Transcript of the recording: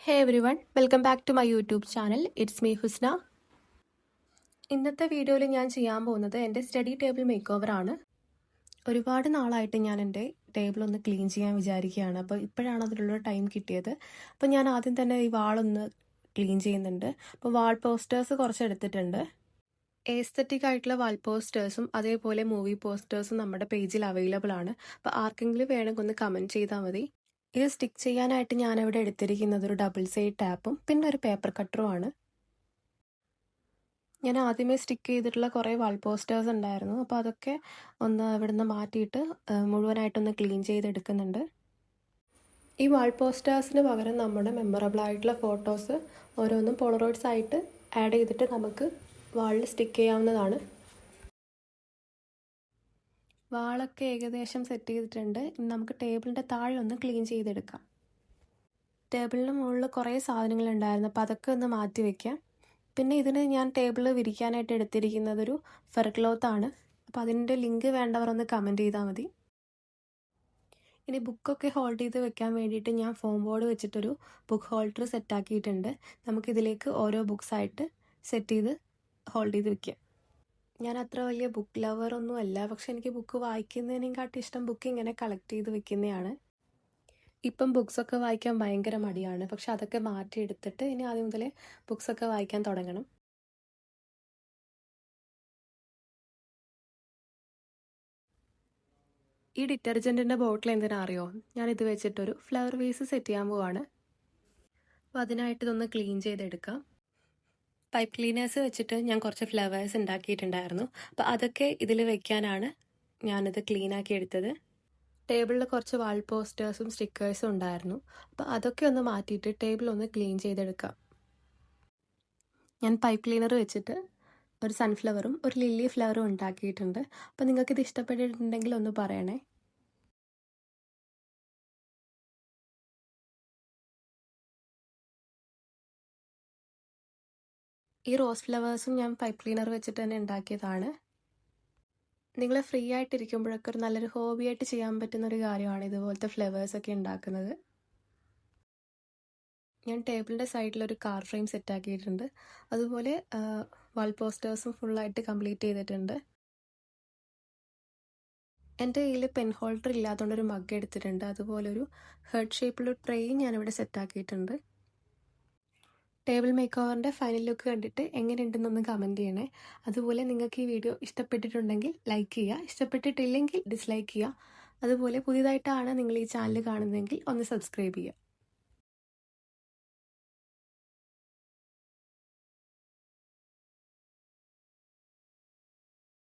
Hey everyone, welcome back to my YouTube channel. It's me Husna. ഇന്നത്തെ വീഡിയോയിൽ ഞാൻ ചെയ്യാൻ പോകുന്നത് എൻ്റെ സ്റ്റഡി ടേബിൾ മേക്ക് ഓവർ ആണ്. ഒരുപാട് നാളായിട്ട് ഞാൻ എൻ്റെ ടേബിൾ ഒന്ന് ക്ലീൻ ചെയ്യാൻ വിചാരിക്കുകയാണ്. അപ്പോൾ ഇപ്പോഴാണ് അതിനുള്ള ടൈം കിട്ടിയത്. അപ്പോൾ ഞാൻ ആദ്യം തന്നെ ഈ വാളൊന്ന് ക്ലീൻ ചെയ്യുന്നുണ്ട്. അപ്പോൾ വാൾ പോസ്റ്റേഴ്സ് കുറച്ച് എടുത്തിട്ടുണ്ട്. എസ്തറ്റിക് ആയിട്ടുള്ള വാൾ പോസ്റ്റേഴ്സും അതേപോലെ മൂവി പോസ്റ്റേഴ്സും നമ്മുടെ പേജിൽ അവൈലബിൾ ആണ്. അപ്പോൾ ആർക്കെങ്കിലും വേണമെങ്കിൽ ഒന്ന് കമൻറ്റ് ചെയ്താൽ മതി. ഇത് സ്റ്റിക്ക് ചെയ്യാനായിട്ട് ഞാനിവിടെ എടുത്തിരിക്കുന്നത് ഒരു ഡബിൾ സൈഡ് ടാപ്പും പിന്നെ ഒരു പേപ്പർ കട്ടറുമാണ്. ഞാൻ ആദ്യമേ സ്റ്റിക്ക് ചെയ്തിട്ടുള്ള കുറേ വാൾ പോസ്റ്റേഴ്സ് ഉണ്ടായിരുന്നു. അപ്പോൾ അതൊക്കെ ഒന്ന് ഇവിടുന്ന് മാറ്റിയിട്ട് മുഴുവനായിട്ടൊന്ന് ക്ലീൻ ചെയ്തെടുക്കുന്നുണ്ട്. ഈ വാൾ പോസ്റ്റേഴ്സിന് പകരം നമ്മുടെ മെമ്മറബിൾ ആയിട്ടുള്ള ഫോട്ടോസ് ഓരോന്നും പോളറോയിഡ്സ് ആയിട്ട് ആഡ് ചെയ്തിട്ട് നമുക്ക് വാളിൽ സ്റ്റിക്ക് ചെയ്യാവുന്നതാണ്. വാളൊക്കെ ഏകദേശം സെറ്റ് ചെയ്തിട്ടുണ്ട്. ഇനി നമുക്ക് ടേബിളിൻ്റെ താഴെ ഒന്ന് ക്ലീൻ ചെയ്തെടുക്കാം. ടേബിളിന് മുകളിൽ കുറേ സാധനങ്ങൾ ഉണ്ടായിരുന്നു, അപ്പോൾ അതൊക്കെ ഒന്ന് മാറ്റി വയ്ക്കാം. പിന്നെ ഇതിന് ഞാൻ ടേബിളിൽ വിരിക്കാനായിട്ട് എടുത്തിരിക്കുന്നത് ഒരു ഫെർ ക്ലോത്താണ്. അപ്പോൾ അതിൻ്റെ ലിങ്ക് വേണ്ടവർ ഒന്ന് കമൻറ്റ് ചെയ്താൽ മതി. ഇനി ബുക്കൊക്കെ ഹോൾഡ് ചെയ്ത് വെക്കാൻ വേണ്ടിയിട്ട് ഞാൻ ഫോം ബോർഡ് വെച്ചിട്ടൊരു ബുക്ക് ഹോൾഡർ സെറ്റാക്കിയിട്ടുണ്ട്. നമുക്കിതിലേക്ക് ഓരോ ബുക്സായിട്ട് സെറ്റ് ചെയ്ത് ഹോൾഡ് ചെയ്ത് വെക്കാം. ഞാൻ അത്ര വലിയ ബുക്ക് ലവറൊന്നും അല്ല, പക്ഷെ എനിക്ക് ബുക്ക് വായിക്കുന്നതിനേക്കാട്ടി ഇഷ്ടം ബുക്ക് ഇങ്ങനെ കളക്ട് ചെയ്ത് വെക്കുന്നതാണ്. ഇപ്പം ബുക്സൊക്കെ വായിക്കാൻ ഭയങ്കര മടിയാണ്, പക്ഷെ അതൊക്കെ മാറ്റിയെടുത്തിട്ട് ഇനി ആദ്യം മുതലേ ബുക്സൊക്കെ വായിക്കാൻ തുടങ്ങണം. ഈ ഡിറ്റർജൻറ്റിൻ്റെ ബോട്ടിൽ എന്തിനാ അറിയോ? ഞാനിത് വെച്ചിട്ടൊരു ഫ്ലവർ വേസ് സെറ്റ് ചെയ്യാൻ പോവാണ്. അപ്പോൾ അതിനായിട്ട് ഇതൊന്ന് ക്ലീൻ ചെയ്തെടുക്കാം. പൈപ്പ് ക്ലീനേഴ്സ് വെച്ചിട്ട് ഞാൻ കുറച്ച് ഫ്ലവേഴ്സ് ഉണ്ടാക്കിയിട്ടുണ്ടായിരുന്നു. അപ്പോൾ അതൊക്കെ ഇതിൽ വെക്കാനാണ് ഞാനിത് ക്ലീനാക്കി എടുത്തത്. ടേബിളിൽ കുറച്ച് വാൾ പോസ്റ്റേഴ്സും സ്റ്റിക്കേഴ്സും ഉണ്ടായിരുന്നു. അപ്പോൾ അതൊക്കെ ഒന്ന് മാറ്റിയിട്ട് ടേബിൾ ഒന്ന് ക്ലീൻ ചെയ്തെടുക്കാം. ഞാൻ പൈപ്പ് ക്ലീനർ വെച്ചിട്ട് ഒരു സൺഫ്ലവറും ഒരു ലില്ലി ഫ്ലവറും ഉണ്ടാക്കിയിട്ടുണ്ട്. അപ്പോൾ നിങ്ങൾക്കിത് ഇഷ്ടപ്പെട്ടിട്ടുണ്ടെങ്കിൽ ഒന്ന് പറയണേ. ഈ റോസ് ഫ്ലവേഴ്സും ഞാൻ പൈപ്പ് ക്ലീനർ വെച്ചിട്ട് തന്നെ ഉണ്ടാക്കിയതാണ്. നിങ്ങൾ ഫ്രീ ആയിട്ടിരിക്കുമ്പോഴൊക്കെ ഒരു നല്ലൊരു ഹോബിയായിട്ട് ചെയ്യാൻ പറ്റുന്ന ഒരു കാര്യമാണ് ഇതുപോലത്തെ ഫ്ലവേഴ്സൊക്കെ ഉണ്ടാക്കുന്നത്. ഞാൻ ടേബിളിൻ്റെ സൈഡിലൊരു കാർ ഫ്രെയിം സെറ്റാക്കിയിട്ടുണ്ട്. അതുപോലെ വാൾ പോസ്റ്റേഴ്സും ഫുള്ളായിട്ട് കംപ്ലീറ്റ് ചെയ്തിട്ടുണ്ട്. എൻ്റെ കയ്യിൽ പെൻ ഹോൾഡർ ഇല്ലാത്തതുകൊണ്ടൊരു മഗ് എടുത്തിട്ടുണ്ട്. അതുപോലെ ഒരു ഹെർട്ട് ഷേപ്പിലൊരു ട്രേയും ഞാനിവിടെ സെറ്റാക്കിയിട്ടുണ്ട്. ടേബിൾ മേക്ക് ഓവറിൻ്റെ ഫൈനൽ ലുക്ക് കണ്ടിട്ട് എങ്ങനെയുണ്ടെന്നൊന്ന് കമൻറ്റ് ചെയ്യണേ. അതുപോലെ നിങ്ങൾക്ക് ഈ വീഡിയോ ഇഷ്ടപ്പെട്ടിട്ടുണ്ടെങ്കിൽ ലൈക്ക് ചെയ്യുക, ഇഷ്ടപ്പെട്ടിട്ടില്ലെങ്കിൽ ഡിസ്ലൈക്ക് ചെയ്യുക. അതുപോലെ പുതിയതായിട്ടാണ് നിങ്ങൾ ഈ ചാനൽ കാണുന്നതെങ്കിൽ ഒന്ന് സബ്സ്ക്രൈബ് ചെയ്യുക.